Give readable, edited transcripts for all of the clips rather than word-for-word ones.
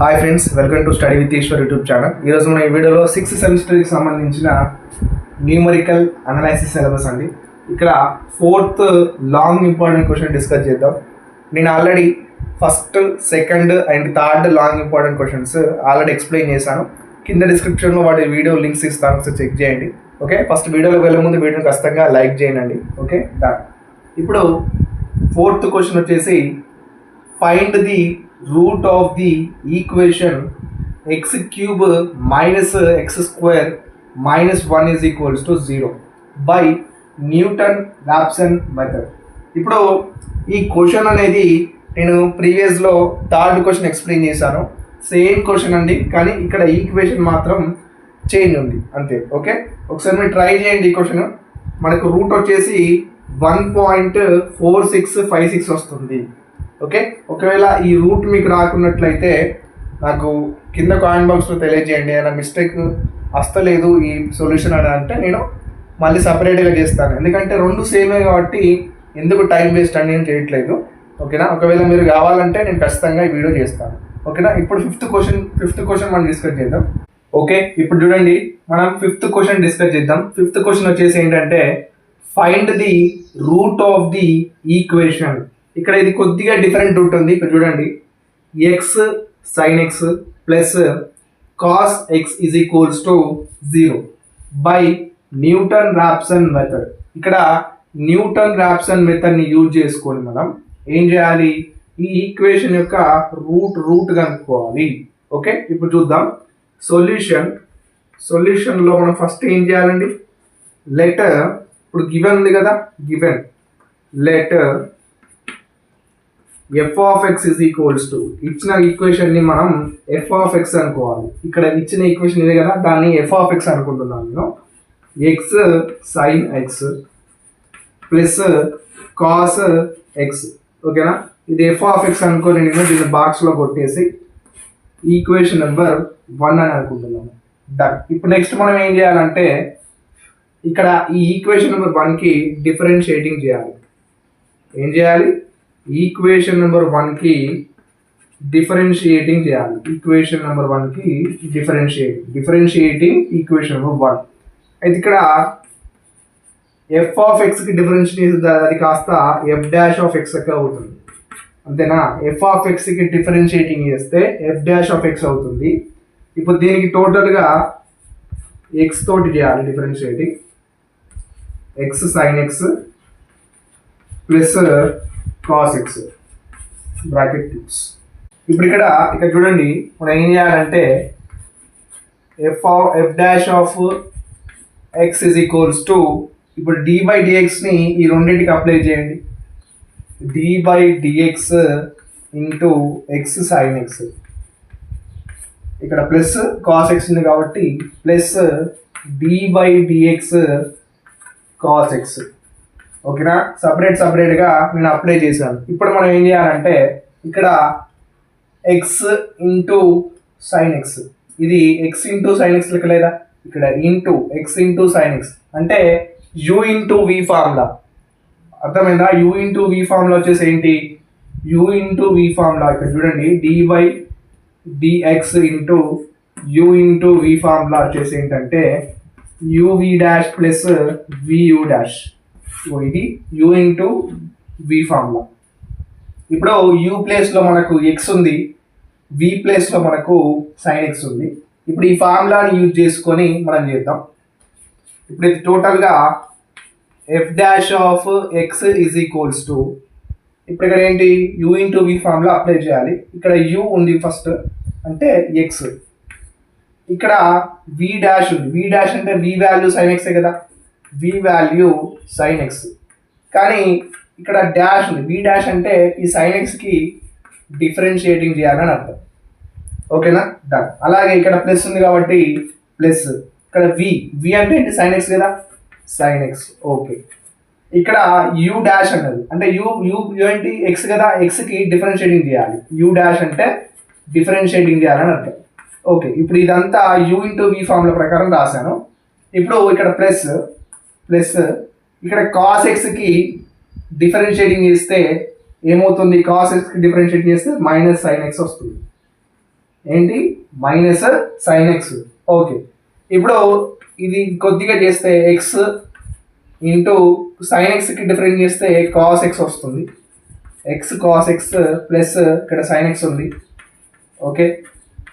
Hi friends, welcome to study with Eshwar YouTube channel. ఈరోజు మన ఈ వీడియోలో 6th సెమిస్టర్కి సంబంధించిన న్యూమరికల్ అనాలైసిస్ సిలబస్ అండి. ఇక్కడ 4th long important question discuss చేద్దాం. నేను already first, second and third long important questions already explain చేశాను. కింద డిస్క్రిప్షన్లో వాటి వీడియో లింక్స్ ఇస్తాను, ఒకసారి చెక్ చేయండి. ఓకే, ఫస్ట్ వీడియోలోకి వెళ్ళే ముందు వీడియోని ఖచ్చితంగా లైక్ చేయండి. Okay, done. ఇప్పుడు 4th క్వశ్చన్ వచ్చేసి find the root of the equation x cube minus x square minus 1 is equals to 0 by Newton-Raphson method. ఇప్పుడు ఈ క్వశ్చన్ అనేది నేను ప్రీవియస్లో థర్డ్ క్వశ్చన్ ఎక్స్ప్లెయిన్ చేశాను. సేమ్ క్వశ్చన్ అండి, కానీ ఇక్కడ ఈక్వేషన్ మాత్రం చేంజ్ ఉంది అంతే. ఓకే, ఒకసారి మీరు ట్రై చేయండి. ఈ క్వశ్చన్ మనకు రూట్ వచ్చేసి 1.4656 వస్తుంది. ఓకే, ఒకవేళ ఈ రూట్ మీకు రాకున్నట్లయితే నాకు కింద కామెంట్ బాక్స్లో తెలియజేయండి. ఏదైనా మిస్టేక్ వస్తలేదు ఈ సొల్యూషన్ అని అంటే నేను మళ్ళీ సపరేట్గా చేస్తాను, ఎందుకంటే రెండు సేమే కాబట్టి ఎందుకు టైం వేస్ట్ అని నేను చేయట్లేదు. ఓకేనా, ఒకవేళ మీరు కావాలంటే నేను ఖచ్చితంగా ఈ వీడియో చేస్తాను. ఓకేనా, ఇప్పుడు ఫిఫ్త్ క్వశ్చన్ మనం డిస్కస్ చేద్దాం. ఓకే, ఇప్పుడు చూడండి, మనం ఫిఫ్త్ క్వశ్చన్ డిస్కస్ చేద్దాం. ఫిఫ్త్ క్వశ్చన్ వచ్చేసి ఏంటంటే find the root of the equation. ఇక్కడ ఇది కొద్దిగా డిఫరెంట్ రూట్ ఉంది. ఇక్కడ చూడండి, X sine x plus cos X is equals to 0 by Newton-Raphson method. ఇక్కడ న్యూటన్-రాప్సన్ మెథడ్ని యూజ్ చేసుకొని మనం ఏం చేయాలి, ఈ ఈక్వేషన్ యొక్క రూట్ కనుక్కోవాలి. ఓకే, ఇప్పుడు చూద్దాం. సొల్యూషన్లో మనం ఫస్ట్ ఏం చేయాలండి, లెటర్, ఇప్పుడు గివెన్ ఉంది కదా, given letter f of x is equals to, ఇచ్చిన ఈక్వేషన్ని మనం f of x అనుకోవాలి. ఇక్కడ ఇచ్చిన ఈక్వేషన్ ఇదే కదా, దాన్ని f of x అనుకుంటున్నాను నేను. x sin x plus cos x. ఓకేనా, ఇది f of x అనుకోని నేను దీన్ని బాక్స్లో కొట్టేసి ఈక్వేషన్ నెంబర్ 1 అని అనుకుంటున్నాను. డన్. ఇప్పుడు నెక్స్ట్ మనం ఏం చేయాలంటే ఇక్కడ ఈ ఈక్వేషన్ నెంబర్ 1కి డిఫరెన్షియేటింగ్ చేయాలి. ఏం చేయాలి, ఈక్వేషన్ నెంబర్ 1కి డిఫరెన్షియేటింగ్ చేయాలి. ఈక్వేషన్ నెంబర్ 1కి డిఫరెన్షియేటింగ్ ఈక్వేషన్ నెంబర్ 1. అయితే ఇక్కడ ఎఫ్ ఆఫ్ ఎక్స్కి డిఫరెన్షియేట్ అది కాస్త ఎఫ్ డాష్ ఆఫ్ ఎక్స్ అవుతుంది, అంతేనా. ఎఫ్ ఆఫ్ ఎక్స్కి డిఫరెన్షియేటింగ్ చేస్తే ఎఫ్ డాష్ ఆఫ్ ఎక్స్ అవుతుంది. ఇప్పుడు దీనికి టోటల్గా ఎక్స్ తోటి చేయాలి differentiating. X sine x plus cos x bracket tips. ఇప్పుడు ఇక్కడ చూడండి, మనం ఏం చేయాలంటే f dash of x is equals to, ఇప్పుడు డి బై డిఎక్స్ని ఈ రెండింటికి అప్లై చేయండి. D by dx into x sine x, ఇక్కడ ప్లస్ కాస్ ఎక్స్ ఉంది కాబట్టి plus d by dx cos x. ఓకేనా, సపరేట్గా నేను అప్లై చేశాను. ఇప్పుడు మనం ఏం చేయాలంటే ఇక్కడ ఎక్స్ ఇంటూ సైన్ ఎక్స్, ఇది ఎక్స్ ఇంటూ సైన్ ఎక్స్ లెక్క లేదా, ఇక్కడ into x into sine x అంటే యూ ఇంటూ వి ఫార్ములా. అర్థమైందా, యూ ఇంటూ వి ఫార్ములా వచ్చేసి ఏంటి, యూ ఇంటూ వి ఫార్ములా. ఇక్కడ చూడండి, d by dx into u into v formula వచ్చేసి ఏంటంటే uv dash plus vu dash. ఇది యూ ఇంటూ వి ఫార్ములా. ఇప్పుడు యూ ప్లేస్లో మనకు ఎక్స్ ఉంది, వి ప్లేస్లో మనకు సైన్ ఎక్స్ ఉంది. ఇప్పుడు ఈ ఫార్ములాని యూజ్ చేసుకొని మనం చేద్దాం. ఇప్పుడు ఇది టోటల్గా f dash of x is equals to, ఇప్పుడు ఇక్కడ ఏంటి, u into v formula apply చేయాలి. ఇక్కడ యూ ఉంది ఫస్ట్ అంటే ఎక్స్, ఇక్కడ వి డాష్ ఉంది. వి డాష్ అంటే వి వాల్యూ సైన్ ఎక్సే కదా, వి వాల్యూ సైన్ ఎక్స్. కానీ ఇక్కడ డాష్ ఉంది, వి డాష్ అంటే ఈ సైన్ ఎక్స్కి డిఫరెన్షియేటింగ్ చేయాలని అర్థం. ఓకేనా, డన్. అలాగే ఇక్కడ ప్లస్ ఉంది కాబట్టి ప్లస్, ఇక్కడ వి అంటే ఏంటి, సైన్ ఎక్స్ కదా, సైన్ ఎక్స్. ఓకే, ఇక్కడ యూ డాష్ అన్నది అంటే యూ ఏంటి, ఎక్స్ కదా, ఎక్స్కి డిఫరెన్షియేటింగ్ చేయాలి. యూ డాష్ అంటే డిఫరెన్షియేటింగ్ చేయాలని అర్థం. ఓకే, ఇప్పుడు ఇదంతా యూ ఇంటూ వి ఫార్ములా ప్రకారం రాశాను. ఇప్పుడు ఇక్కడ ప్లస్ ఇక్కడ కాస్ ఎక్స్కి డిఫరెన్షియేటింగ్ చేస్తే ఏమవుతుంది, కాస్ ఎక్స్కి డిఫరెన్షియేట్ చేస్తే మైనస్ సైన్ ఎక్స్ వస్తుంది. ఏంటి మైనస్ సైన్ ఎక్స్. ఓకే, ఇప్పుడు ఇది కొద్దిగా చేస్తే ఎక్స్ ఇంటూ సైన్ ఎక్స్కి డిఫరెంట్ చేస్తే కాస్ ఎక్స్ వస్తుంది. ఎక్స్ కాస్ ఎక్స్ ప్లస్ ఇక్కడ సైన్ ఎక్స్ ఉంది. ఓకే,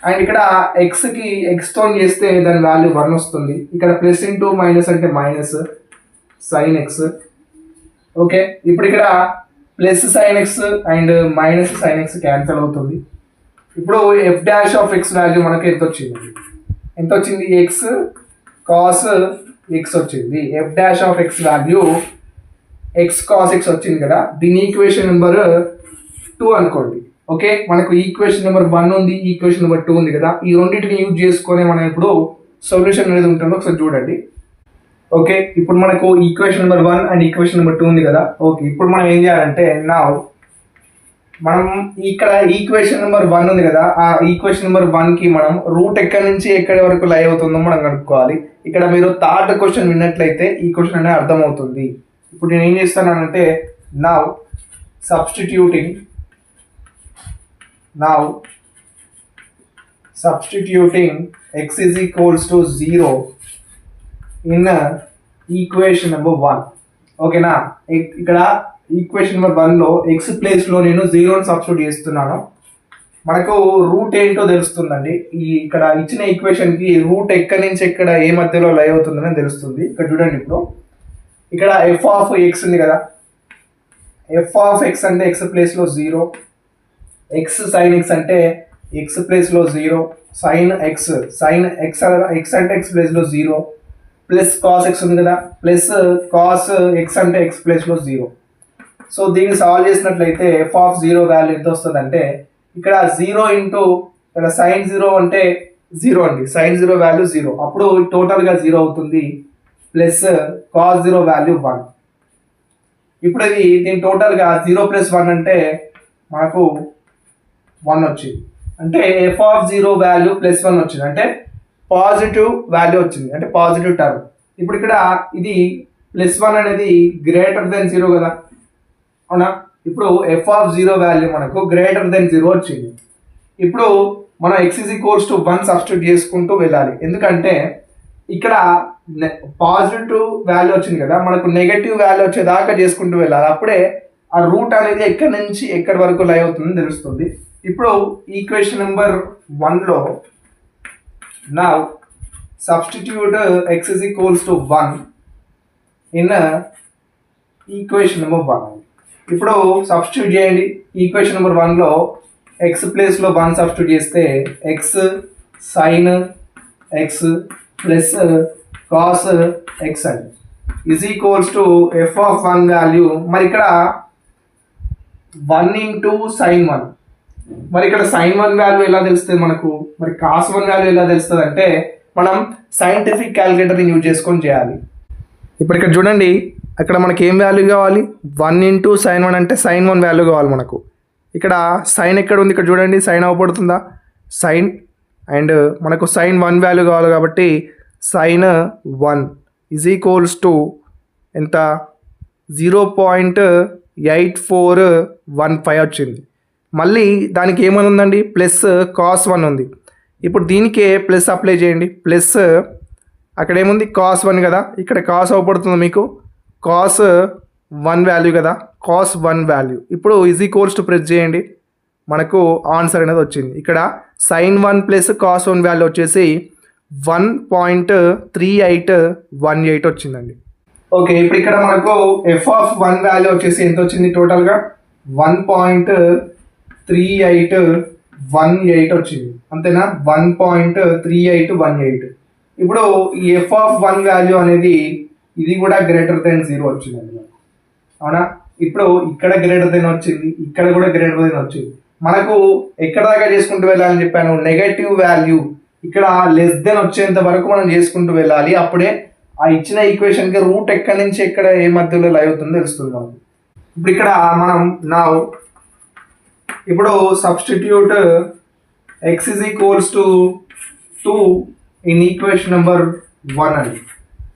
అండ్ ఇక్కడ ఎక్స్కి ఎక్స్తో చేస్తే దాని వాల్యూ 1 వస్తుంది. ఇక్కడ ప్లస్ ఇంటూ మైనస్ అంటే మైనస్ సైన్ ఎక్స్. ఓకే, ఇప్పుడు ఇక్కడ plus sign X and minus sign X cancel అవుతుంది. ఇప్పుడు F dash of X value మనకు ఎంత వచ్చింది ఎక్స్ కాస్ ఎక్స్ వచ్చింది. F dash of X value X cos X వచ్చింది కదా, దీని ఈక్వేషన్ నెంబర్ 2 అనుకోండి. ఓకే, మనకు ఈక్వేషన్ నెంబర్ 1 ఉంది, ఈక్వేషన్ నెంబర్ 2 ఉంది కదా, ఈ రెండింటిని యూజ్ చేసుకొని మనం ఇప్పుడు సొల్యూషన్ అనేది ఉంటుందో ఒకసారి చూడండి. ఓకే, ఇప్పుడు మనకు equation number 1 and equation number 2 ఉంది కదా. ఓకే, ఇప్పుడు మనం ఏం చేయాలంటే మనం ఇక్కడ ఈక్వేషన్ నెంబర్ 1 ఉంది కదా, ఆ ఈక్వేషన్ నెంబర్ 1కి మనం రూట్ ఎక్కడి నుంచి ఎక్కడి వరకు లై అవుతుందో మనం కనుక్కోవాలి. ఇక్కడ మీరు థర్డ్ క్వశ్చన్ విన్నట్లయితే ఈ క్వశ్చన్ అనేది అర్థమవుతుంది. ఇప్పుడు నేను ఏం చేస్తానంటే now substituting x is equals to 0 in equation number 1. ఓకేనా, ఇక్కడ ఈక్వేషన్ నెంబర్ 1లో ఎక్స్ ప్లేస్లో నేను 0ని సబ్స్టిట్యూట్ చేస్తున్నాను. మనకు రూట్ ఏంటో తెలుస్తుందండి. ఇక్కడ ఇచ్చిన ఈక్వేషన్కి రూట్ ఎక్కడి నుంచి ఎక్కడ ఏ మధ్యలో లై అవుతుందని తెలుస్తుంది. ఇక్కడ చూడండి, ఇప్పుడు ఇక్కడ ఎఫ్ ఆఫ్ ఎక్స్ ఉంది కదా, ఎఫ్ ఆఫ్ ఎక్స్ అంటే ఎక్స్ ప్లేస్లో 0, ఎక్స్ సైన్ ఎక్స్ అంటే ఎక్స్ ప్లేస్లో 0, సైన్ ఎక్స్ అంటే ఎక్స్ ప్లేస్లో 0, ప్లస్ కాస్ ఎక్స్ ఉంది కదా, ప్లస్ కాస్ ఎక్స్ అంటే ఎక్స్ ప్లేస్లో 0. సో దీన్ని సాల్వ్ చేసినట్లయితే ఎఫ్ ఆఫ్ 0 వాల్యూ ఎంత వస్తుంది అంటే ఇక్కడ 0 ఇంటూ ఇక్కడ సైన్ 0 అంటే 0 అండి, సైన్ 0 వాల్యూ 0, అప్పుడు టోటల్గా 0 అవుతుంది. Plus cos 0 value 1. ఇప్పుడు ఇది దీని టోటల్గా 0 ప్లస్ 1 అంటే మనకు 1 వచ్చింది. అంటే ఎఫ్ ఆఫ్ 0 వాల్యూ ప్లస్ 1 వచ్చింది, అంటే పాజిటివ్ వాల్యూ వచ్చింది, అంటే పాజిటివ్ టర్మ్. ఇప్పుడు ఇక్కడ ఇది ప్లస్ 1 అనేది గ్రేటర్ దెన్ 0 కదా, అవునా. ఇప్పుడు ఎఫ్ ఆఫ్ 0 వాల్యూ మనకు గ్రేటర్ దెన్ 0 వచ్చింది. ఇప్పుడు మనం X is equals to 1 substitute చేసుకుంటూ వెళ్ళాలి, ఎందుకంటే ఇక్కడ పాజిటివ్ వాల్యూ వచ్చింది కదా, మనకు నెగటివ్ వాల్యూ వచ్చేదాకా చేసుకుంటూ వెళ్ళాలి. అప్పుడే ఆ రూట్ అనేది ఎక్కడి నుంచి ఎక్కడి వరకు లై అవుతుందని తెలుస్తుంది. ఇప్పుడు ఈక్వేషన్ నెంబర్ 1లో నా substitute x is equals to 1 in equation number 1. ఇప్పుడు సబ్స్టిట్యూట్ చేయండి. ఈక్వేషన్ నెంబర్ 1లో ఎక్స్ ప్లేస్లో 1 సబ్స్టిట్యూట్ చేస్తే x sine x plus cos x అండి is equals to f of 1 value. మరి ఇక్కడ 1 ఇంటూ సైన్ 1, మరి ఇక్కడ సైన్ 1 వాల్యూ ఎలా తెలుస్తుంది మనకు, మరి కాస్ 1 వాల్యూ ఎలా తెలుస్తుంది అంటే మనం సైంటిఫిక్ క్యాలిక్యులేటర్ని యూజ్ చేసుకొని చేయాలి. ఇప్పుడు ఇక్కడ చూడండి, అక్కడ మనకి ఏం వాల్యూ కావాలి, 1 ఇంటూ సైన్ 1 అంటే సైన్ 1 వాల్యూ కావాలి మనకు. ఇక్కడ సైన్ ఎక్కడ ఉంది, ఇక్కడ చూడండి సైన్ అవ్వబడుతుందా, సైన్, అండ్ మనకు సైన్ 1 వాల్యూ కావాలి కాబట్టి సైన్ 1 ఈజ్ ఈక్వల్స్ టు ఎంత 0.8415 వచ్చింది. మళ్ళీ దానికి ఏమని ఉందండి, ప్లస్ కాస్ 1 ఉంది. ఇప్పుడు దీనికే ప్లస్ అప్లై చేయండి, ప్లస్ అక్కడ ఏముంది కాస్ 1 కదా, ఇక్కడ కాస్ అవ్వబడుతుంది మీకు కాస్ 1 వాల్యూ కదా, కాస్ 1 వాల్యూ. ఇప్పుడు ఈజ్ ఈక్వల్స్ టు ప్రెస్ చేయండి, మనకు ఆన్సర్ అనేది వచ్చింది. ఇక్కడ సైన్ 1 ప్లస్ కాస్ 1 వాల్యూ వచ్చేసి 1.3818 వచ్చిందండి. ఓకే, ఇప్పుడు ఇక్కడ మనకు ఎఫ్ ఆఫ్ 1 వాల్యూ వచ్చేసి ఎంత వచ్చింది, టోటల్గా 1.3818 వచ్చింది, అంతేనా, 1.3818. ఇప్పుడు ఈ ఎఫ్ ఆఫ్ 1 వాల్యూ అనేది ఇది కూడా గ్రేటర్ దెన్ 0 వచ్చిందండి, అవునా. ఇప్పుడు ఇక్కడ గ్రేటర్ దెన్ వచ్చింది, ఇక్కడ కూడా గ్రేటర్ దెన్ వచ్చింది. మనకు ఎక్కడ దాకా చేసుకుంటూ వెళ్ళాలని చెప్పాను, నెగటివ్ వాల్యూ ఇక్కడ లెస్ దెన్ వచ్చేంత వరకు మనం చేసుకుంటూ వెళ్ళాలి. అప్పుడే ఆ ఇచ్చిన ఈక్వేషన్కి రూట్ ఎక్కడి నుంచి ఎక్కడ ఏ మధ్యలో లై అవుతుందో తెలుస్తుంది మనకు. ఇప్పుడు ఇక్కడ మనం ఇప్పుడు substitute x is equals to 2 in equation number 1 అండి.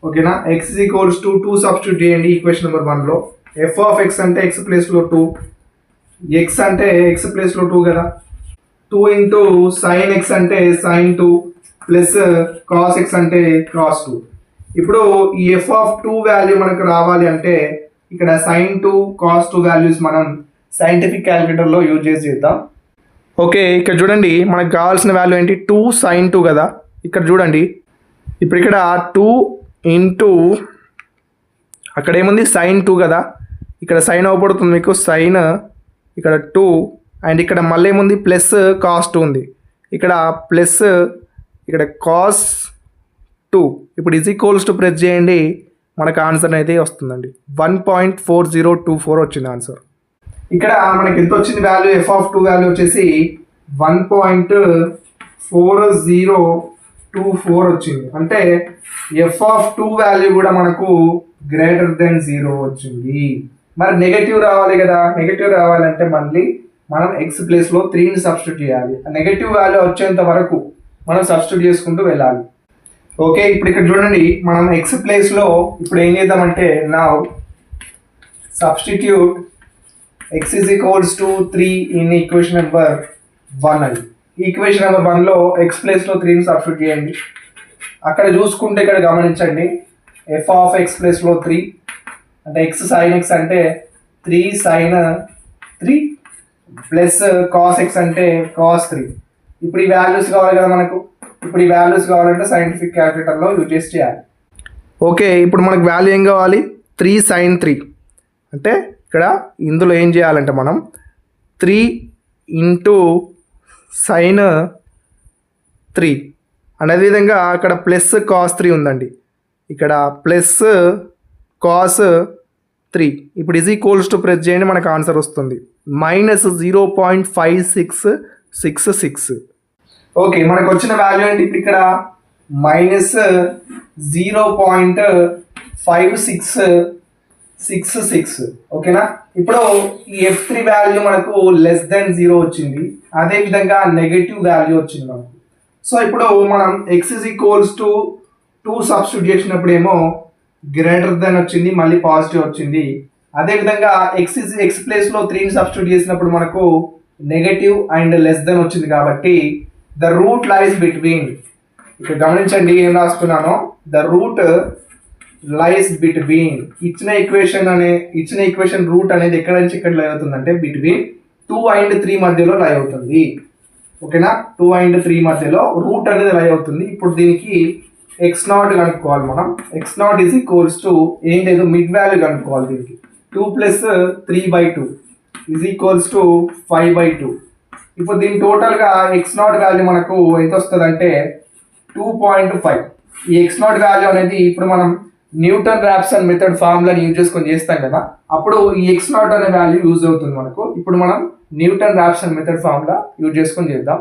ఓకేనా, x is equals to 2 substitute చేయండి ఈక్వేషన్ నెంబర్ 1లో. ఎఫ్ ఆఫ్ ఎక్స్ అంటే ఎక్స్ ప్లేస్లో 2, ఎక్స్ అంటే ఎక్స్ ప్లేస్లో 2 కదా, 2 ఇంటూ సైన్ ఎక్స్ అంటే సైన్ 2 ప్లస్ కాస్ ఎక్స్ అంటే కాస్ 2. ఇప్పుడు ఈ ఎఫ్ ఆఫ్ 2 వాల్యూ మనకు రావాలి అంటే ఇక్కడ సైన్ 2 కాస్ 2 వాల్యూస్ మనం సైంటిఫిక్ క్యాలిక్యులేటర్లో యూజ్ చేసి చేద్దాం. ఓకే, ఇక్కడ చూడండి మనకు కావాల్సిన వాల్యూ ఏంటి, 2 సైన్ 2 కదా. ఇక్కడ చూడండి ఇప్పుడు ఇక్కడ 2 ఇంటూ అక్కడ ఏముంది సైన్ 2 కదా, ఇక్కడ సైన్ అవ్వబడుతుంది మీకు సైన్ ఇక్కడ 2 అండ్ ఇక్కడ మళ్ళీ ఏముంది ప్లస్ కాస్ 2 ఉంది, ఇక్కడ ప్లస్ ఇక్కడ కాస్ 2. ఇప్పుడు ఈజ్ ఈక్వల్స్ టు ప్రెస్ చేయండి, మనకు ఆన్సర్ అయితే వస్తుందండి 1.4024 వచ్చింది ఆన్సర్. ఇక్కడ మనకి ఎంత వచ్చింది వాల్యూ, ఎఫ్ ఆఫ్ 2 వాల్యూ వచ్చేసి 1.4024 వచ్చింది. అంటే ఎఫ్ ఆఫ్ 2 వాల్యూ కూడా మనకు గ్రేటర్ దెన్ 0 వచ్చింది. మరి నెగటివ్ రావాలి కదా, నెగటివ్ రావాలంటే మళ్ళీ మనం ఎక్స్ ప్లేస్లో 3ని సబ్స్టిట్యూట్ చేయాలి. నెగటివ్ వాల్యూ వచ్చేంత వరకు మనం సబ్స్టిట్యూట్ చేసుకుంటూ వెళ్ళాలి. ఓకే, ఇప్పుడు ఇక్కడ చూడండి మనం ఎక్స్ ప్లేస్లో ఇప్పుడు ఏం చేద్దామంటే now substitute x is equals to 3 in equation number 1 అని. ఈక్వేషన్ నెంబర్ 1లో ఎక్స్ ప్లేస్లో 3ని సబ్స్టిట్యూట్ చేయండి. అక్కడ చూసుకుంటే ఇక్కడ గమనించండి ఎఫ్ ఆఫ్ ఎక్స్ ప్లేస్లో 3 అంటే ఎక్స్ సైన్ ఎక్స్ అంటే 3 సైన్ 3 ప్లస్ కాస్ ఎక్స్ అంటే కాస్ 3. ఇప్పుడు ఈ వాల్యూస్ కావాలి కదా మనకు, ఇప్పుడు ఈ వాల్యూస్ కావాలంటే సైంటిఫిక్ క్యాలిక్యులేటర్లో యూజ్ చేసి చేయాలి. ఓకే, ఇప్పుడు మనకు వాల్యూ ఏం కావాలి, 3 సైన్ 3 అంటే ఇక్కడ ఇందులో ఏం చేయాలంటే మనం 3 ఇంటూ సైన్ 3 అదేవిధంగా అక్కడ ప్లస్ కాస్ 3 ఉందండి, ఇక్కడ ప్లస్ కాస్ 3. ఇప్పుడు ఈజ్ ఈక్వల్స్ టు ప్రెస్ చేయండి, మనకు ఆన్సర్ వస్తుంది -0.5666. ఓకే, మనకు వచ్చిన వాల్యూ ఏంటి ఇప్పుడు ఇక్కడ -0.5666. ఓకేనా, ఇప్పుడు ఈ F3 వాల్యూ మనకు లెస్ దెన్ 0 వచ్చింది, అదేవిధంగా నెగటివ్ వాల్యూ వచ్చింది మనకు. సో ఇప్పుడు మనం X is equals to 2 substitute చేసినప్పుడు ఏమో గ్రేటర్ దెన్ వచ్చింది, మళ్ళీ పాజిటివ్ వచ్చింది. అదేవిధంగా ఎక్స్ ప్లేస్లో 3ని సబ్స్టిట్యూట్ చేసినప్పుడు మనకు నెగటివ్ అండ్ లెస్ దెన్ వచ్చింది. కాబట్టి ద రూట్ లైస్ బిట్వీన్, ఇక్కడ గమనించండి ఏం రాస్తున్నానో, ద రూట్ లైస్ బిట్వీన్ ఇచ్చిన ఈక్వేషన్ రూట్ అనేది ఎక్కడ నుంచి ఇక్కడ లై అవుతుందంటే బిట్వీన్ 2 అండ్ 3 మధ్యలో లై అవుతుంది. ఓకేనా, 2 అండ్ 3 మధ్యలో రూట్ అనేది లై అవుతుంది. ఇప్పుడు దీనికి x0 కనుక్కోవాలి మనం. x0 ఈజ్ ఈక్వల్స్ టు ఏం లేదు మిడ్ వాల్యూ కనుక్కోవాలి దీనికి. 2 + 3/2 ఈజ్ ఈక్వల్స్ టు 5/2. ఇప్పుడు దీని టోటల్గా x0 వాల్యూ మనకు ఎంత వస్తుంది అంటే 2.5. ఈ x0 వాల్యూ అనేది ఇప్పుడు మనం న్యూటన్ రాప్సన్ మెథడ్ ఫార్ములాని యూజ్ చేసుకొని చేస్తాం కదా, అప్పుడు ఈ x0 అనే వాల్యూ యూజ్ అవుతుంది మనకు. ఇప్పుడు మనం Newton Raphson method formula use చేసుకొని చేద్దాం.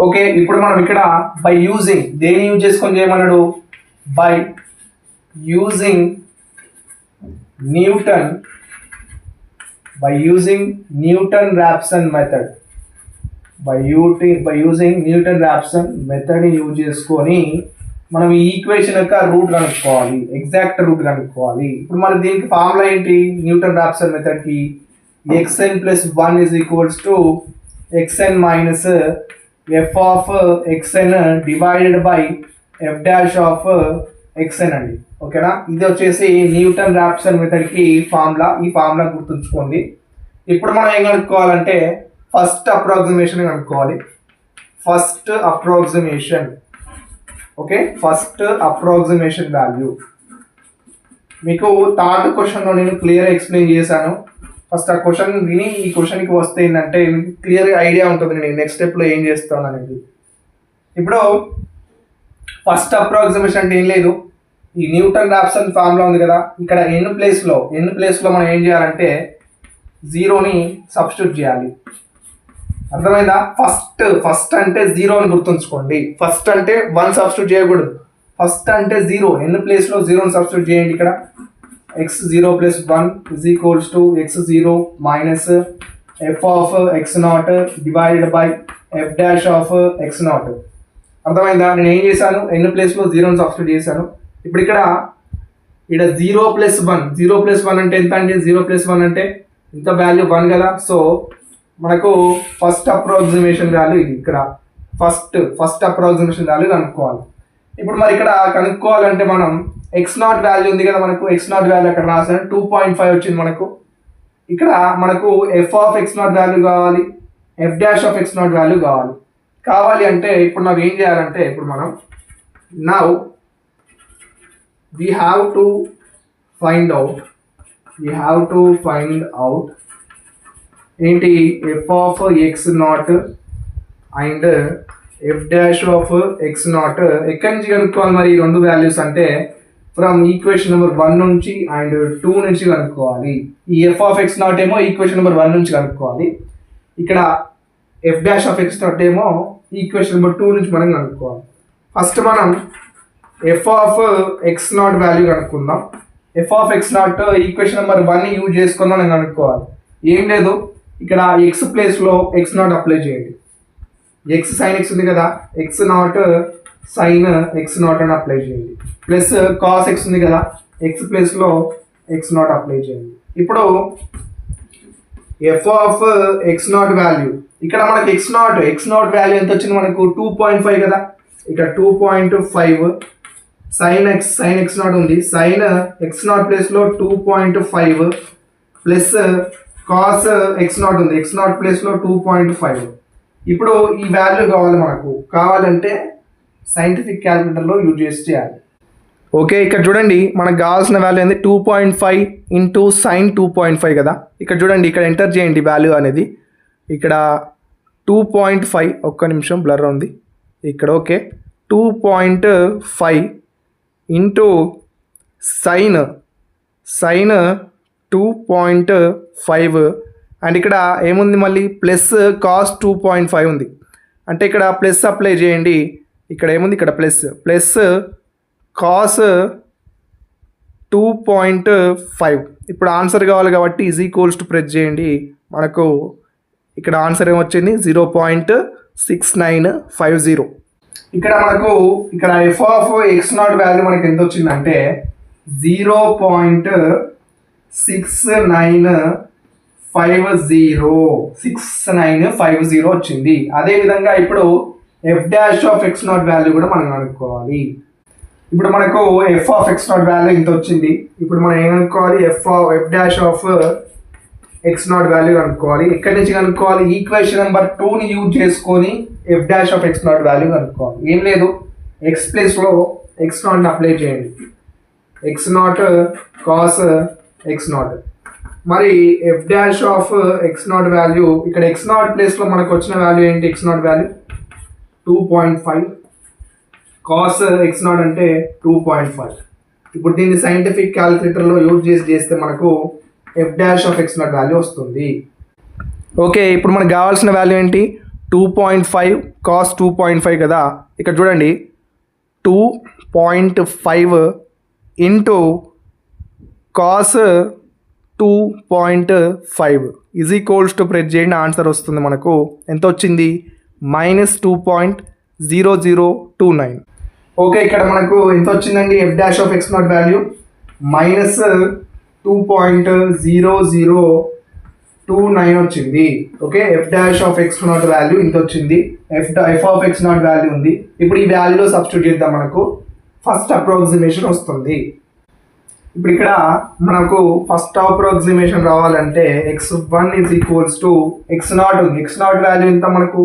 ఓకే, ఇప్పుడు మనం ఇక్కడ బై యూజింగ్ దేని యూజ్ చేసుకొని చేయమన్నాడు, by using Newton Raphson method, by using Newton Raphson మెథడ్ని యూజ్ చేసుకొని మనం ఈ ఈక్వేషన్ యొక్క రూట్ కనుక్కోవాలి, ఎగ్జాక్ట్ రూట్ కనుక్కోవాలి. ఇప్పుడు మన దీనికి ఫార్ములా ఏంటి, న్యూటన్ రాప్సన్ మెథడ్కి xn + 1 is equals to xn minus f of xn divided by f dash of xn అండి. ఓకేనా, ఇది వచ్చేసి న్యూటన్ రాప్సన్ మెథడ్కి ఫార్ములా. ఈ ఫార్ములా గుర్తుంచుకోండి. ఇప్పుడు మనం ఏం కనుక్కోవాలంటే ఫస్ట్ అప్రాక్సిమేషన్ కనుక్కోవాలి. ఫస్ట్ అప్రాక్సిమేషన్ వాల్యూ మీకు థర్డ్ క్వశ్చన్లో నేను క్లియర్ ఎక్స్ప్లెయిన్ చేశాను. ఫస్ట్ ఆ క్వశ్చన్ విని ఈ క్వశ్చన్కి వస్తే ఏంటంటే మీకు క్లియర్ ఐడియా ఉంటుంది నేను నెక్స్ట్ స్టెప్లో ఏం చేస్తాను అనేది. ఇప్పుడు ఫస్ట్ అప్రాక్సిమేషన్ అంటే ఏం లేదు, ఈ న్యూటన్ రాప్సన్ ఫార్ములా ఉంది కదా, ఇక్కడ ఎన్ ప్లేస్లో మనం ఏం చేయాలంటే 0ని సబ్స్టిట్యూట్ చేయాలి. అర్థమైందా? ఫస్ట్ అంటే 0 అని గుర్తుంచుకోండి. ఫస్ట్ అంటే 1 సబ్స్టిట్యూట్ చేయకూడదు, ఫస్ట్ అంటే 0. ఎన్ ప్లేస్లో 0ని సబ్స్టిట్యూట్ చేయండి. ఇక్కడ x0 + 1 is equals to x0 minus f of x0 divided by f dash of x0. అర్థమైందా? నేను ఏం చేశాను, ఎన్ ప్లేస్లో 0ని సబ్స్టిట్యూట్ చేశాను. ఇప్పుడు ఇక్కడ 0 + 1 అంటే ఎంత అండి, 0 + 1 అంటే ఇంత వాల్యూ 1 కదా. సో మనకు ఫస్ట్ అప్రాక్సిమేషన్ వాల్యూ ఇది. ఇక్కడ ఫస్ట్ అప్రాక్సిమేషన్ వాల్యూ కనుక్కోవాలి. ఇప్పుడు మరి ఇక్కడ కనుక్కోవాలంటే మనం x0 వాల్యూ ఉంది కదా, మనకు x0 వాల్యూ అక్కడ రాసాను 2.5 వచ్చింది మనకు. ఇక్కడ మనకు f(x0) వాల్యూ కావాలి, f'(x0) వాల్యూ కావాలి అంటే ఇప్పుడు నాకు ఏం చేయాలంటే, ఇప్పుడు మనం now we have to find out ఏంటి f(x0) అండ్ f'(x0) ఎక్కడి నుంచి కనుక్కోవాలి మరి ఈ రెండు వాల్యూస్ అంటే ఫ్రమ్ ఈక్వేషన్ నెంబర్ 1 నుంచి అండ్ 2 నుంచి కనుక్కోవాలి. ఈ f(x0) ఏమో ఈక్వేషన్ నెంబర్ 1 నుంచి కనుక్కోవాలి, ఇక్కడ f'(x0) ఏమో ఈక్వేషన్ నెంబర్ 2 నుంచి మనం కనుక్కోవాలి. ఫస్ట్ మనం f(x0) వాల్యూ కనుక్కుందాం. f(x0) ఈక్వేషన్ నెంబర్ 1 యూజ్ చేసుకొని మనం కనుక్కోవాలి. ఏం లేదు, ఇక్కడ x ప్లేస్లో x0 అప్లై చేయండి. x sin x ఉంది కదా, x0 sin x0 అని అప్లై చేయండి. ప్లస్ cos x ఉంది కదా, x ప్లేస్లో x0 అప్లై చేయండి. ఇప్పుడు f(x0) వాల్యూ ఇక్కడ మనకి x0 వాల్యూ ఎంత వచ్చింది మనకు 2.5 కదా, ఇక్కడ 2.5 sin x0 ఉంది, sin x0 ప్లేస్లో 2.5 ప్లస్ cos x0 ఉంది, x0 ప్లేస్లో 2.5. ఇప్పుడు ఈ వాల్యూ కావాలంటే సైంటిఫిక్ క్యాలిక్యులేటర్లో యూజ్ చేసి చేయాలి. ఓకే, ఇక్కడ చూడండి మనకు కావాల్సిన వాల్యూ అనేది 2.5 ఇంటూ sin 2.5 కదా. ఇక్కడ చూడండి, ఇక్కడ ఎంటర్ చేయండి వాల్యూ అనేది. ఇక్కడ 2.5, ఒక్క నిమిషం బ్లర్ ఉంది ఇక్కడ. ఓకే, 2.5 ఇంటూ sin 2.5 అండ్ ఇక్కడ ఏముంది మళ్ళీ ప్లస్ cos 2.5 ఉంది. అంటే ఇక్కడ ప్లస్ అప్లై చేయండి. ఇక్కడ ఏముంది, ఇక్కడ ప్లస్ cos 2.5. ఇప్పుడు ఆన్సర్ కావాలి కాబట్టి ఈజ్ ఈక్వల్స్ టు ప్రెస్ చేయండి. మనకు ఇక్కడ ఆన్సర్ ఏమొచ్చింది 0.6950. ఇక్కడ మనకు ఇక్కడ f(x0) వాల్యూ మనకి ఎంత వచ్చిందంటే 0.6950 వచ్చింది. అదేవిధంగా ఇప్పుడు f'(x0) వాల్యూ కూడా మనం కనుక్కోవాలి. ఇప్పుడు మనకు f(x0) వాల్యూ ఇంత వచ్చింది. ఇప్పుడు మనం ఏం కనుక్కోవాలి, f'(x0) వాల్యూ కనుక్కోవాలి. ఎక్కడి నుంచి కనుక్కోవాలి, ఈక్వేషన్ నెంబర్ 2ని యూజ్ చేసుకొని f'(x0) వాల్యూ కనుక్కోవాలి. ఏం లేదు, x ప్లేస్లో x0 అప్లై చేయండి, x0 cos x0. మరి f'(x0) వాల్యూ ఇక్కడ x0 ప్లేస్లో మనకు వచ్చిన వాల్యూ ఏంటి, x0 వాల్యూ 2.5, cos x0 అంటే 2.5. ఇప్పుడు దీన్ని సైంటిఫిక్ క్యాలిక్యులేటర్లో యూజ్ చేస్తే మనకు f'(x0) వాల్యూ వస్తుంది. ఓకే, ఇప్పుడు మనకు కావాల్సిన వాల్యూ ఏంటి 2.5 cos 2.5 కదా. ఇక్కడ చూడండి 2.5 into cos 2.5 is equals to press చేయండి. ఆన్సర్ వస్తుంది మనకు ఎంత వచ్చింది -2.0029. ఓకే, ఇక్కడ మనకు ఎంత వచ్చిందండి f'(x0) వాల్యూ -2.0029 వచ్చింది. ఓకే, f'(x0) వాల్యూ ఇంత వచ్చింది, f(x0) వాల్యూ ఉంది. ఇప్పుడు ఈ వాల్యూలో సబ్స్టిట్యూట్ చేద్దాం, మనకు ఫస్ట్ అప్రాక్సిమేషన్ వస్తుంది. ఇప్పుడు ఇక్కడ మనకు ఫస్ట్ అప్రాక్సిమేషన్ రావాలంటే x1 is equals to x0 ఉంది. x0 వాల్యూ ఎంత మనకు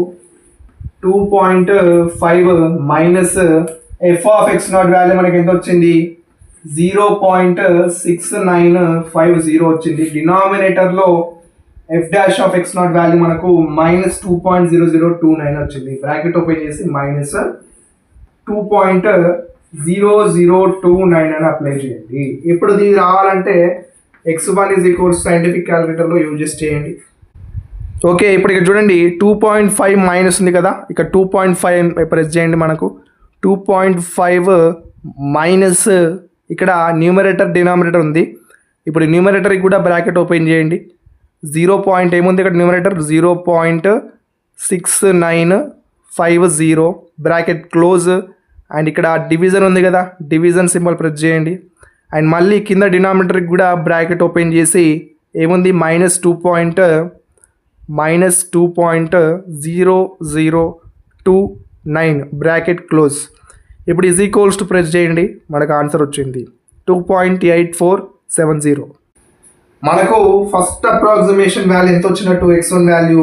2.5 మైనస్ f(x0) వాల్యూ మనకి ఎంత వచ్చింది 0.6950 వచ్చింది. డినామినేటర్లో f'(x0) వాల్యూ మనకు -2.0029 వచ్చింది. బ్రాకెట్ ఓపెన్ చేసి -2.0029 అని అప్లై చేయండి. ఇప్పుడు దీన్ని రావాలంటే x1 ఈజ్ ఈక్వల్స్ సైంటిఫిక్ క్యాలిక్యులేటర్లో యూజ్ చేయండి. ఓకే, ఇప్పుడు ఇక్కడ చూడండి 2.5 మైనస్ ఉంది కదా, ఇక్కడ 2.5 ప్రెస్ చేయండి. మనకు 2.5 మైనస్ ఇక్కడ న్యూమరేటర్ డినామినేటర్ ఉంది. ఇప్పుడు న్యూమరేటర్కి కూడా బ్రాకెట్ ఓపెన్ చేయండి. 0. ఏముంది ఇక్కడ న్యూమరేటర్ 0.6950 బ్రాకెట్ క్లోజ్ అండ్ ఇక్కడ డివిజన్ ఉంది కదా, డివిజన్ సింబల్ ప్రెస్ చేయండి. అండ్ మళ్ళీ కింద డినామినేటర్కి కూడా బ్రాకెట్ ఓపెన్ చేసి ఏముంది -2.5 మైనస్ 2.0029 బ్రాకెట్ క్లోజ్. ఇప్పుడు ఈజ్ ఈక్వల్స్ టు ప్రెస్ చేయండి, మనకు ఆన్సర్ వచ్చింది 2.8470. మనకు ఫస్ట్ అప్రాక్సిమేషన్ వాల్యూ ఎంత వచ్చినట్టు x1 వాల్యూ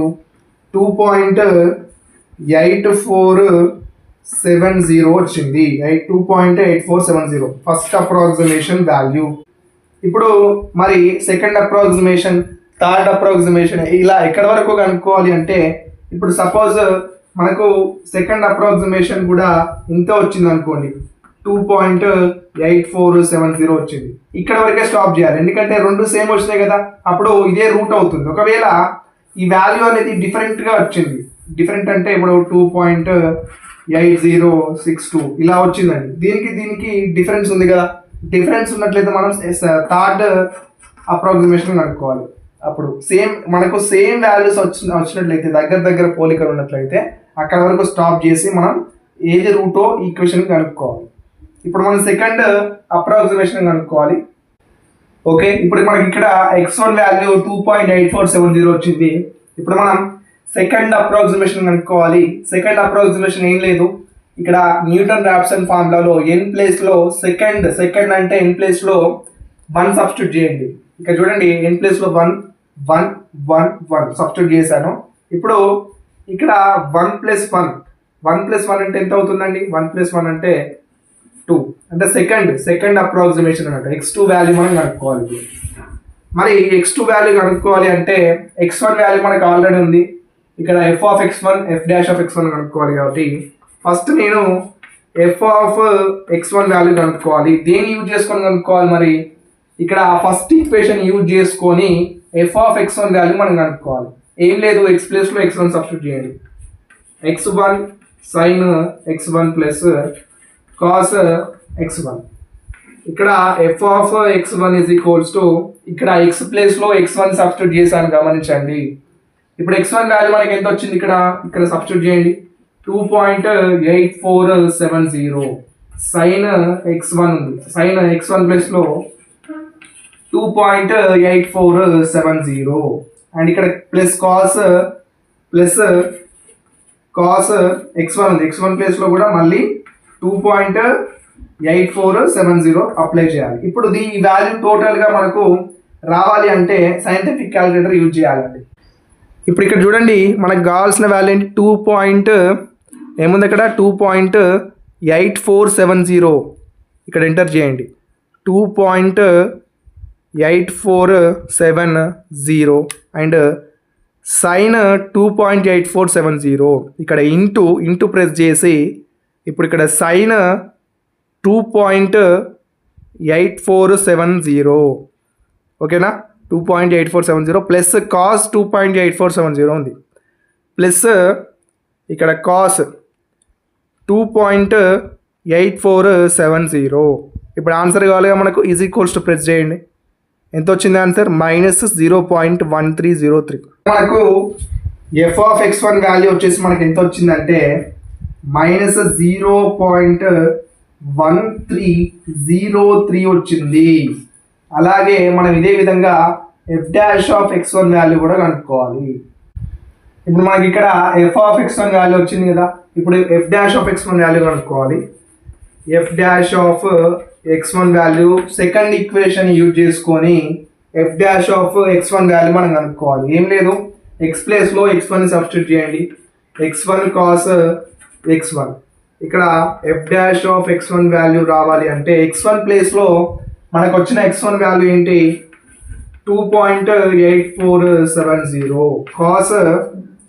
2.8470 వచ్చింది. 2.8470 ఫస్ట్ అప్రాక్సిమేషన్ వాల్యూ. ఇప్పుడు మరి సెకండ్ అప్రాక్సిమేషన్, థర్డ్ అప్రాక్సిమేషన్ ఇలా ఎక్కడి వరకు కనుక్కోవాలి అంటే, ఇప్పుడు సపోజ్ మనకు సెకండ్ అప్రాక్సిమేషన్ కూడా ఇంత వచ్చింది అనుకోండి, 2.8470 వచ్చింది. ఇక్కడ వరకే స్టాప్ చేయాలి, ఎందుకంటే రెండు సేమ్ వచ్చినాయి కదా, అప్పుడు ఇదే రూట్ అవుతుంది. ఒకవేళ ఈ వాల్యూ అనేది డిఫరెంట్గా వచ్చింది, డిఫరెంట్ అంటే ఇప్పుడు 2.8062 ఇలా వచ్చిందండి, దీనికి డిఫరెన్స్ ఉంది కదా, డిఫరెన్స్ ఉన్నట్లయితే మనం థర్డ్ అప్రాక్సిమేషన్ కనుక్కోవాలి. అప్పుడు మనకు సేమ్ వాల్యూస్ వచ్చినట్లయితే, దగ్గర పోలికలు ఉన్నట్లయితే అక్కడ వరకు స్టాప్ చేసి మనం ఏది రూటో ఈక్వేషన్ కనుక్కోవాలి. ఇప్పుడు మనం సెకండ్ అప్రాక్సిమేషన్ కనుక్కోవాలి. ఓకే, ఇప్పుడు మనకి ఇక్కడ x1 వాల్యూ 2.8470 వచ్చింది. ఇప్పుడు మనం సెకండ్ అప్రాక్సిమేషన్ కనుక్కోవాలి. సెకండ్ అప్రాక్సిమేషన్ ఏం లేదు, ఇక్కడ న్యూటన్ రాప్సన్ ఫార్ములాలో n ప్లేస్లో సెకండ్ అంటే n ప్లేస్లో 1 సబ్స్టిట్యూట్ చేయండి. ఇక్కడ చూడండి, n ప్లేస్లో 1 సబ్స్టిట్యూట్ చేశాను. ఇప్పుడు ఇక్కడ 1+1 అంటే ఎంత అవుతుందండి, 1+1 అంటే 2 అంటే సెకండ్ అప్రాక్సిమేషన్ అన్నట్టు. x2 వాల్యూ మనం కనుక్కోవాలి. మరి x2 వాల్యూ కనుక్కోవాలి అంటే x1 వాల్యూ మనకు ఆల్రెడీ ఉంది, ఇక్కడ f(x1) f'(x1) కనుక్కోవాలి. కాబట్టి ఫస్ట్ నేను f(x1) వాల్యూ కనుక్కోవాలి. దేన్ని యూజ్ చేసుకొని కనుక్కోవాలి, మరి ఇక్కడ ఫస్ట్ ఈక్వేషన్ యూజ్ చేసుకొని f(x1) వాల్యూ మనం కనుక్కోవాలి. ఏం లేదు, x ప్లేస్లో x1 సబ్స్టిట్యూట్ చేయండి. x1 sin x1 plus cos x1. ఇక్కడ f(x1) ఈజ్ ఈక్వల్స్ టు, ఇక్కడ x ప్లేస్లో x1 సబ్స్టిట్యూట్ చేశాను, గమనించండి. ఇప్పుడు x1 వాల్యూ మనకి ఎంత వచ్చింది, ఇక్కడ సబ్స్టిట్యూట్ చేయండి. 2.8470 sin x1 ఉంది, sin x1 ప్లస్లో 2.8470 అండ్ ఇక్కడ ప్లస్ cos x1 ఉంది, x1 ప్లేస్లో కూడా మళ్ళీ 2.8470 అప్లై చేయాలి. ఇప్పుడు ఈ వాల్యూ టోటల్గా మనకు రావాలి అంటే సైంటిఫిక్ క్యాలిక్యులేటర్ యూజ్ చేయాలండి. ఇప్పుడు ఇక్కడ చూడండి, మనకు కావాల్సిన వాల్యూ ఏంటి, ఏముంది అక్కడ 2.8470 ఇక్కడ ఎంటర్ చేయండి. 2.8470 అండ్ సైన్ 2.8470 ఇక్కడ ఇంటూ ప్రెస్ చేసి, ఇప్పుడు ఇక్కడ సైన్ 2.8470 ఓకేనా, 2.8470 ప్లస్ కాస్ 2.8470 ఉంది, ప్లస్ ఇక్కడ కాస్ 2.8470. ఇప్పుడు ఆన్సర్ కావాలిగా మనకు, ఈజ్ ఈక్వల్స్ టు ప్రెస్ చేయండి. ఎంత వచ్చింది ఆన్సర్, -0.1303. మనకు f(x1) వాల్యూ వచ్చేసి మనకి ఎంత వచ్చిందంటే -0.1303 వచ్చింది. అలాగే మనం ఇదే విధంగా f'(x1) వాల్యూ కూడా కనుక్కోవాలి. ఇప్పుడు మనకి ఇక్కడ f(x1) వాల్యూ వచ్చింది కదా, ఇప్పుడు f'(x1) వాల్యూ కనుక్కోవాలి. f'(x1) value second equation use చేసుకొని f'(x1) వాల్యూ మనం కనుక్కోవాలి. ఏం లేదు, x ప్లేస్లో x1 సబ్స్టిట్యూట్ చేయండి. x1 cos x1, ఇక్కడ f'(x1) వాల్యూ రావాలి అంటే x1 ప్లేస్లో మనకు వచ్చిన x1 వాల్యూ ఏంటి, 2.8470 cos,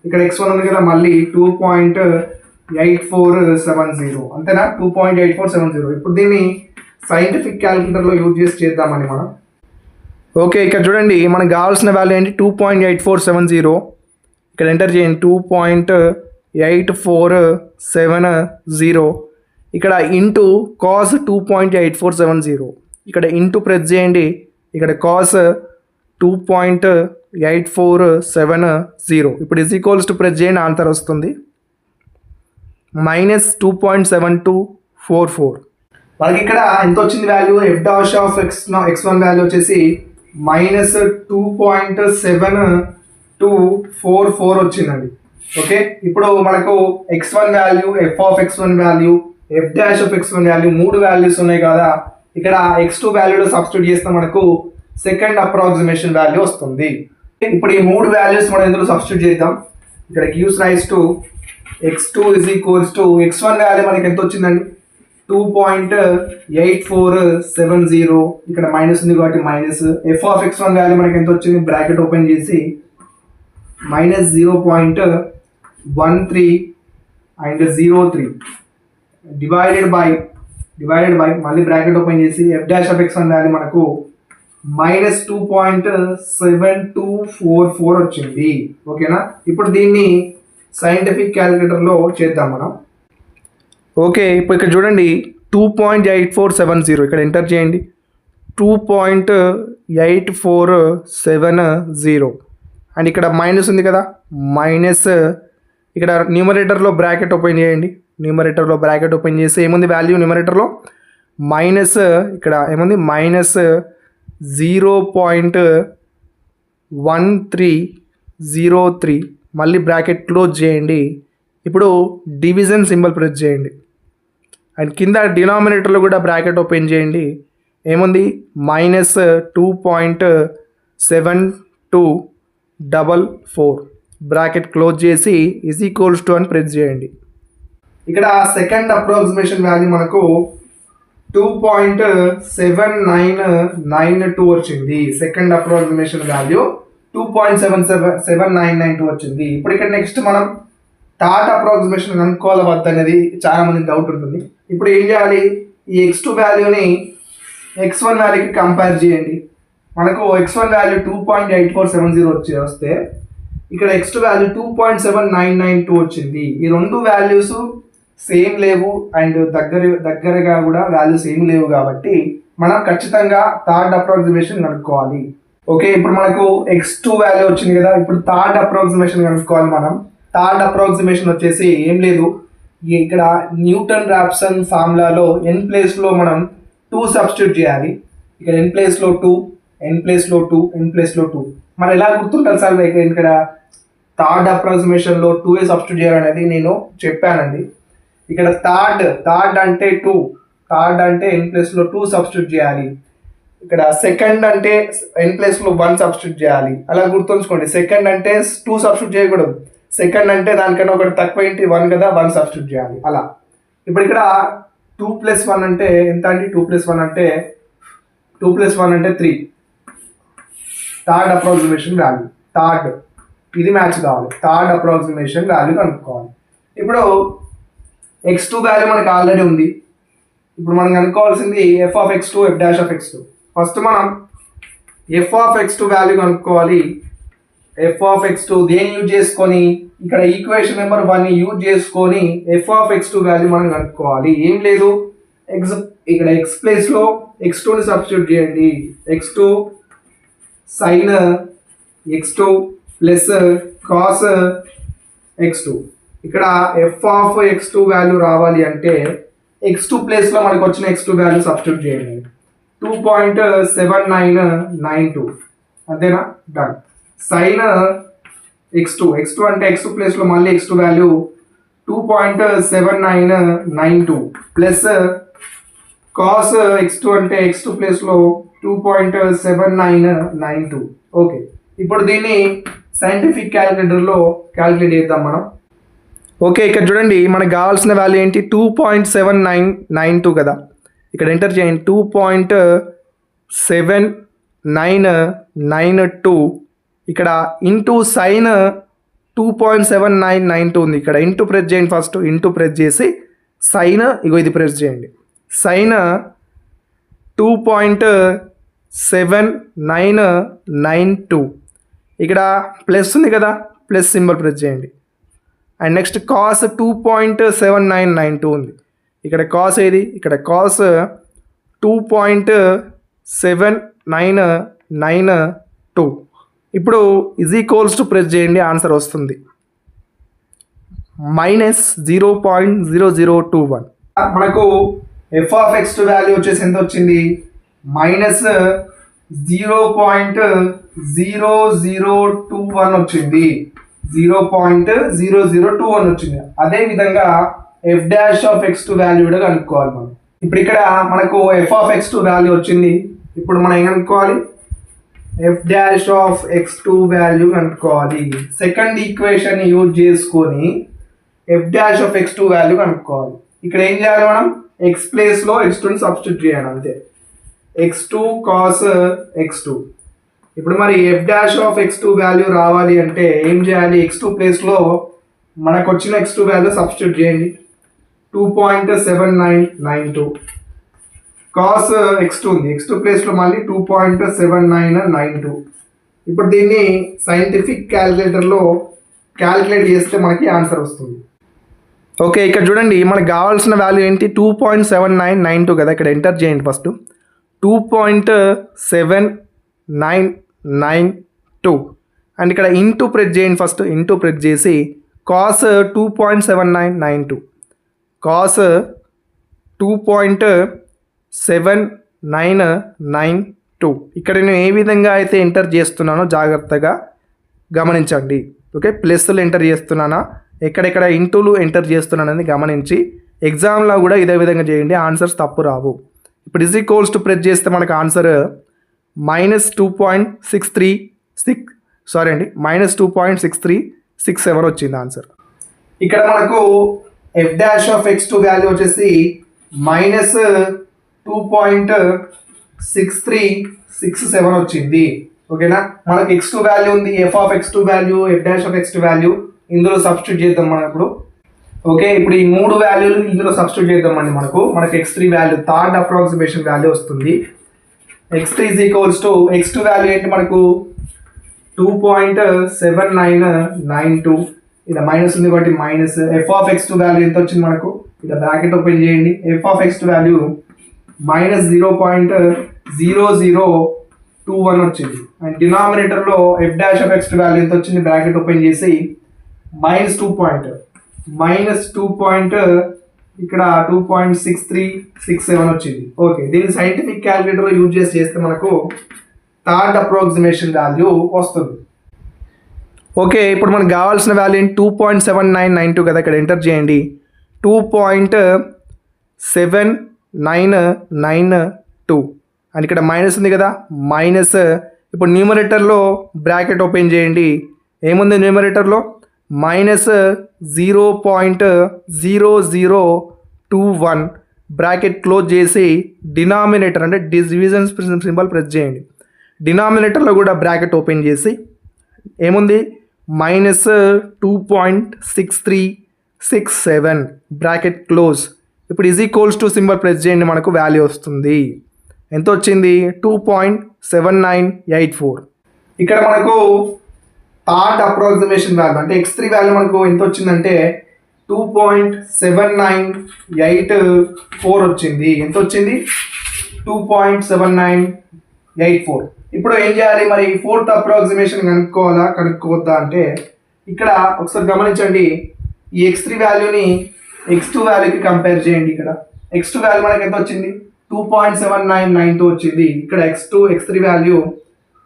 ఇక్కడ x1 ఉంది కదా, మళ్ళీ 2.8470 అంతేనా, 2.8470. ఇప్పుడు దీన్ని సైంటిఫిక్ క్యాలిక్యులేటర్లో యూజ్ చేసి చేద్దామని మనం. ఓకే, ఇక్కడ చూడండి, మనకు కావాల్సిన వాల్యూ ఏంటి, 2.8470 ఇక్కడ ఎంటర్ చేయండి. 2.8470 ఇక్కడ ఇంటూ కాస్ 2.8470 ఇక్కడ ఇంటూ ప్రెస్ చేయండి. ఇక్కడ కాస్ 2.8470 ఇప్పుడు ఈజ్ ఈక్వల్స్ టు ప్రెస్ చేయండి, ఆన్సర్ వస్తుంది -2.7244. మనకి ఇక్కడ ఎంత వచ్చింది వాల్యూ, f'(x1) వాల్యూ వచ్చేసి -2.7244 244 వచ్చిందండి. ఓకే, ఇప్పుడు మనకు x1 value, f of x1 value, f dash of x1 value 3 values ఉన్నాయి కదా. ఇక్కడ x2 వాల్యూలో సబ్స్టిట్యూట్ చేస్తే మనకు సెకండ్ అప్రాక్సిమేషన్ వాల్యూ వస్తుంది. ఇప్పుడు ఈ 3 వాల్యూస్ మనం ఇందులో సబ్స్టిట్యూట్ చేద్దాం. ఇక్కడ gives rise to x2 is equals to x1 value మనకి ఎంత వచ్చిందండి 2.8470. ఇక్కడ మైనస్ ఉంది కాబట్టి minus. f of x1 value మనకి ఎంత వచ్చింది, బ్రాకెట్ ఓపెన్ చేసి మైనస్ 0.13 అండ్ 03 డివైడెడ్ బై మళ్ళీ బ్రాకెట్ ఓపెన్ చేసి f dash of x1 value మనకు మైనస్ 2.7244 వచ్చింది. ఓకేనా, ఇప్పుడు దీన్ని సైంటిఫిక్ క్యాలిక్యులేటర్లో చేద్దాం మనం. ఓకే, ఇప్పుడు ఇక్కడ చూడండి 2.8470 ఇక్కడ ఎంటర్ చేయండి. 2.8470 అండ్ ఇక్కడ మైనస్ ఉంది కదా, మైనస్ ఇక్కడ న్యూమరేటర్లో బ్రాకెట్ ఓపెన్ చేయండి. న్యూమరేటర్లో బ్రాకెట్ ఓపెన్ చేసి ఏముంది వాల్యూ న్యూమరేటర్లో మైనస్, ఇక్కడ ఏముంది మైనస్ 0.1303 మళ్ళీ బ్రాకెట్ క్లోజ్ చేయండి. ఇప్పుడు డివిజన్ సింబల్ ప్రెస్ చేయండి అండ్ కింద డినామినేటర్లో కూడా బ్రాకెట్ ఓపెన్ చేయండి. ఏముంది మైనస్ 2.7244 బ్రాకెట్ క్లోజ్ చేసి ఈజ్ ఈక్వల్స్ టు అని ప్రెస్ చేయండి. ఇక్కడ సెకండ్ అప్రాక్సిమేషన్ వాల్యూ మనకు 2.7992 వచ్చింది. సెకండ్ అప్రాక్సిమేషన్ వాల్యూ 2.7992 వచ్చింది. ఇప్పుడు ఇక్కడ నెక్స్ట్ మనం థర్డ్ అప్రాక్సిమేషన్ కనుక్కోవాలి వద్ద అనేది చాలా మంది డౌట్ ఉంటుంది. ఇప్పుడు ఏం చేయాలి, ఈ x2 వాల్యూని x1 వాల్యూకి కంపేర్ చేయండి. మనకు x1 వాల్యూ 2.8470 వస్తే ఇక్కడ x2 వాల్యూ 2.7992 వచ్చింది. ఈ రెండు వాల్యూస్ సేమ్ లేవు అండ్ దగ్గరగా కూడా వాల్యూస్ ఏం లేవు కాబట్టి మనం ఖచ్చితంగా థర్డ్ అప్రాక్సిమేషన్ కనుక్కోవాలి. ఓకే, ఇప్పుడు మనకు x2 వాల్యూ వచ్చింది కదా, ఇప్పుడు థర్డ్ అప్రాక్సిమేషన్ కనుక్కోవాలి మనం. థర్డ్ అప్రాక్సిమేషన్ వచ్చేసి ఏం లేదు, ఇక్కడ న్యూటన్ రాప్సన్ ఫార్ములాలో n ప్లేస్లో మనం 2 సబ్స్టిట్యూట్ చేయాలి. ఇక్కడ n ప్లేస్లో 2, n ప్లేస్లో 2, n ప్లేస్లో 2. మరి ఎలా గుర్తుంటారు సార్ ఇక్కడ థర్డ్ అప్రాక్సిమేషన్లో 2 సబ్స్టిట్యూట్ చేయాలనేది నేను చెప్పానండి. ఇక్కడ థర్డ్ అంటే 2, థర్డ్ అంటే n ప్లేస్లో 2 సబ్స్టిట్యూట్ చేయాలి. ఇక్కడ సెకండ్ అంటే n ప్లేస్లో 1 సబ్స్టిట్యూట్ చేయాలి. అలా గుర్తుంచుకోండి. సెకండ్ అంటే 2 సబ్స్టిట్యూట్ చేయకూడదు. సెకండ్ అంటే దానికన్నా ఒకటి తక్కువ ఏంటి 1 కదా, 1 సబ్స్టిట్యూట్ చేయాలి అలా. ఇప్పుడు ఇక్కడ 2+1 అంటే ఎంత అండి, 2+1 అంటే 3. థర్డ్ అప్రాక్సిమేషన్ వాల్యూ, థర్డ్ ఇది మ్యాచ్ కావాలి. థర్డ్ అప్రాక్సిమేషన్ వాల్యూ కనుక్కోవాలి. ఇప్పుడు x2 వాల్యూ మనకు ఆల్రెడీ ఉంది. ఇప్పుడు మనం కనుక్కోవాల్సింది f of x2, f dash of x2. First మనం f ఆఫ్ x2 వాల్యూ కనుక్కోవాలి. f ఆఫ్ x2 దేని యూజ్ చేసుకొని, ఇక్కడ ఈక్వేషన్ నెంబర్ 1 యూజ్ చేసుకొని f ఆఫ్ x2 వాల్యూ మనం కనుక్కోవాలి. ఏం లేదు, ఇక్కడ x ప్లేస్లో x2ని సబ్స్టిట్యూట్ చేయండి. x2 sign x2 plus cos x2. ఇక్కడ f ఆఫ్ x2 వాల్యూ రావాలి అంటే x2 ప్లేస్లో మనకు వచ్చిన x2 వాల్యూ సబ్స్టిట్యూట్ చేయండి. 2.7992 అంతేనా, డన్. సైన్ x2 అంటే x2 ప్లేస్లో మళ్ళీ x2 value 2.7992 plus cos x2 అంటే x2 ప్లేస్లో 2.7992. ఓకే, ఇప్పుడు దీన్ని సైంటిఫిక్ క్యాలిక్యులేటర్లో క్యాలిక్యులేట్ చేద్దాం మనం. ఓకే, ఇక్కడ చూడండి మనకు కావాల్సిన వాల్యూ ఏంటి 2.7992 కదా. ఇక్కడ ఎంటర్ చేయండి 2.7992 ఇక్కడ ఇంటూ సైన్ 2.7992 ఉంది. ఇక్కడ ఇంటూ ప్రెస్ చేయండి. ఫస్ట్ ఇంటూ ప్రెస్ చేసి సైన్ ఇగో ఇది ప్రెస్ చేయండి. సైన్ 2.7992 ఇక్కడ ప్లస్ ఉంది కదా, ప్లస్ సింబల్ ప్రెస్ చేయండి. అండ్ నెక్స్ట్ కాస్ 2.7992 ఉంది. ఇక్కడ కాస్ ఏది, ఇక్కడ కాస్ 2.7992. ఇప్పుడు ఈజ్ ఈక్వల్స్ టు ప్రెస్ చేయండి, ఆన్సర్ వస్తుంది -0.0021. మనకు f ఆఫ్ x2 వాల్యూ వచ్చేసి ఎంత వచ్చింది, -0.0021 0021 వచ్చింది, 0.0021 వచ్చింది. అదే విధంగా f dash of x2 value కూడా కనుక్కోవాలి మనం. ఇప్పుడు ఇక్కడ మనకు f ఆఫ్ x2 వాల్యూ వచ్చింది. ఇప్పుడు మనం ఏం కనుక్కోవాలి? f dash of x2 value కనుక్కోవాలి. సెకండ్ ఈక్వేషన్ యూజ్ చేసుకొని f dash of x2 value కనుక్కోవాలి. ఇక్కడ ఏం చేయాలి? మనం x ప్లేస్లో x2ని సబ్స్టిట్యూట్ చేయాలి అంతే. x2 cos x2. ఇప్పుడు మరి f dash of x2 value రావాలి అంటే ఏం చేయాలి? x2 ప్లేస్లో మనకు వచ్చిన x2 వాల్యూ సబ్స్టిట్యూట్ చేయండి. 2.7992 cos x2 ఉంది, x2 ప్లేస్లో మళ్ళీ 2.7992. ఇప్పుడు దీన్ని సైంటిఫిక్ క్యాలిక్యులేటర్లో క్యాలిక్యులేట్ చేస్తే మనకి ఆన్సర్ వస్తుంది. ఓకే, ఇక్కడ చూడండి మనకు కావాల్సిన వాల్యూ ఏంటి? 2.7992 కదా. ఇక్కడ ఎంటర్ చేయండి ఫస్ట్. 2.7992 అండ్ ఇక్కడ ఇంటూ ప్రెస్ చేయండి ఫస్ట్. ఇంటూ ప్రెస్ చేసి కాస్ 2.7992 కాస్ 2.7992 ఇక్కడ నేను ఏ విధంగా అయితే ఎంటర్ చేస్తున్నానో జాగ్రత్తగా గమనించండి. ఓకే, ప్లస్లు ఎంటర్ చేస్తున్నానా, ఎక్కడెక్కడ ఇంటూలు ఎంటర్ చేస్తున్నానని గమనించి ఎగ్జామ్లో కూడా ఇదే విధంగా చేయండి, ఆన్సర్స్ తప్పు రావు. ఇప్పుడు ఈజ్ ఈక్వల్స్ టు ప్రెస్ చేస్తే మనకు ఆన్సర్ -2.6367 వచ్చింది ఆన్సర్. ఇక్కడ మనకు f dash of x2 value వచ్చేసి -2.6367 వచ్చింది. ఓకేనా, మనకు x2 వాల్యూ ఉంది, f of x2 value, f dash of x2 value ఇందులో సబ్స్టిట్యూట్ చేద్దాం మనం ఇప్పుడు. ఓకే, ఇప్పుడు ఈ మూడు వాల్యూలు ఇందులో సబ్స్టిట్యూట్ చేద్దామండి. మనకు x3 value, third approximation value వస్తుంది. x3 is equals to x2 value ఏంటి మనకు? 2.7992. ఇది మైనస్ ఉంది కాబట్టి minus. f of x2 value ఎంత వచ్చింది మనకు? ఇలా బ్రాకెట్ ఓపెన్ చేయండి. f ఆఫ్ x2 వాల్యూ -0.0021 వచ్చింది. అండ్ డినామినేటర్లో f dash of x2 value ఎంత వచ్చింది? బ్రాకెట్ ఓపెన్ చేసి -2. ఇక్కడ 2.6367 వచ్చింది. ఓకే, దీన్ని సైంటిఫిక్ క్యాలిక్యులేటర్ యూజ్ చేస్తే మనకు థర్డ్ అప్రాక్సిమేషన్ వాల్యూ వస్తుంది. ఓకే, ఇప్పుడు మనకు కావాల్సిన వాల్యూ 2.7992 కదా. ఇక్కడ ఎంటర్ చేయండి. 2.7992 అండ్ ఇక్కడ మైనస్ ఉంది కదా, మైనస్. ఇప్పుడు న్యూమరేటర్లో బ్రాకెట్ ఓపెన్ చేయండి. ఏముంది న్యూమరేటర్లో? -0.0021 బ్రాకెట్ క్లోజ్ చేసి డినామినేటర్ అంటే డివిజన్ సింబల్ ప్రెస్ చేయండి. డినామినేటర్లో కూడా బ్రాకెట్ ఓపెన్ చేసి ఏముంది? -2.6367 బ్రాకెట్ క్లోజ్. ఇప్పుడు is equals to symbol press చేయండి, మనకు వాల్యూ వస్తుంది. ఎంత వచ్చింది? 2.7984. ఇక్కడ మనకు థర్డ్ అప్రాక్సిమేషన్ వాల్యూ అంటే x3 వాల్యూ మనకు ఎంత వచ్చిందంటే 2.7984 వచ్చింది. ఎంత వచ్చింది? 2.7984. ఇప్పుడు ఏం చేయాలి మరి? ఫోర్త్ అప్రాక్సిమేషన్ కనుక్కోవద్దా అంటే ఇక్కడ ఒకసారి గమనించండి. ఈ x3 వాల్యూని x2 వాల్యూకి కంపేర్ చేయండి. ఇక్కడ x2 వాల్యూ మనకి ఎంత వచ్చింది? 2.7992 వచ్చింది. ఇక్కడ x3 వాల్యూ